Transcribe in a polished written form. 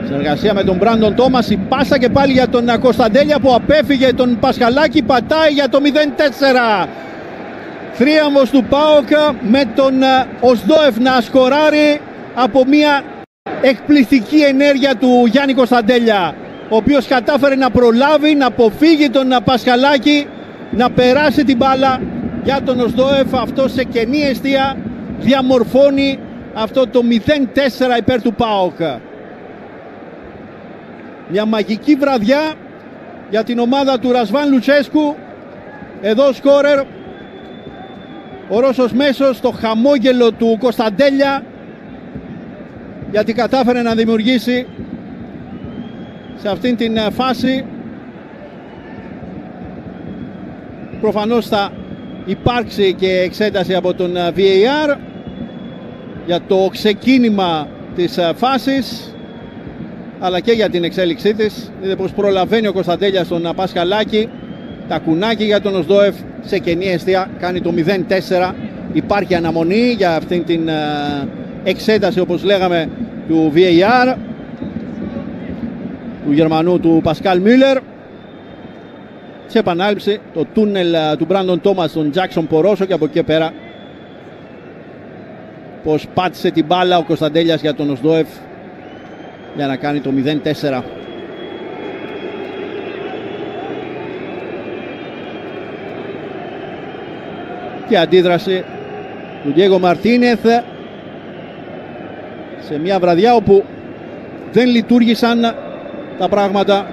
Συνεργασία με τον Μπράντον Τόμας, η πάσα και πάλι για τον Κωνσταντέλια που απέφυγε τον Πασχαλάκη, πατάει για το 0-4. Θρίαμβος του ΠΑΟΚ με τον Οσδόεφ να σκοράρει από μια εκπληκτική ενέργεια του Γιάννη Κωνσταντέλια, ο οποίος κατάφερε να προλάβει, να αποφύγει τον Πασχαλάκη, να περάσει την μπάλα για τον Οσδόεφ. Αυτό σε κενή εστία διαμορφώνει αυτό το 0-4 υπέρ του ΠΑΟΚ. Μια μαγική βραδιά για την ομάδα του Ρασβάν Λουτσέσκου. Εδώ σκόρερ ο Ρώσος Μέσος, το χαμόγελο του Κωνσταντέλια, γιατί κατάφερε να δημιουργήσει σε αυτήν την φάση. Προφανώς θα υπάρξει και εξέταση από τον VAR για το ξεκίνημα της φάσης, αλλά και για την εξέλιξή της. Είδε πως προλαβαίνει ο Κωνσταντέλιας τον Πασχαλάκη, τα κουνάκι για τον Οσδόεφ σε κενή αιστεία κάνει το 0-4. Υπάρχει αναμονή για αυτήν την εξέταση, όπως λέγαμε, του VAR, του Γερμανού, του Πασκάλ Μιούλερ. Σε επανάληψη το τούνελ του Μπράντον Τόμας στον Τζάκσον Πορόσο, και από εκεί πέρα πως πάτησε την μπάλα ο Κωνσταντέλιας για τον Οσδόεφ για να κάνει το 0-4. Και αντίδραση του Διέγκο Μαρτίνεθ σε μια βραδιά όπου δεν λειτουργήσαν τα πράγματα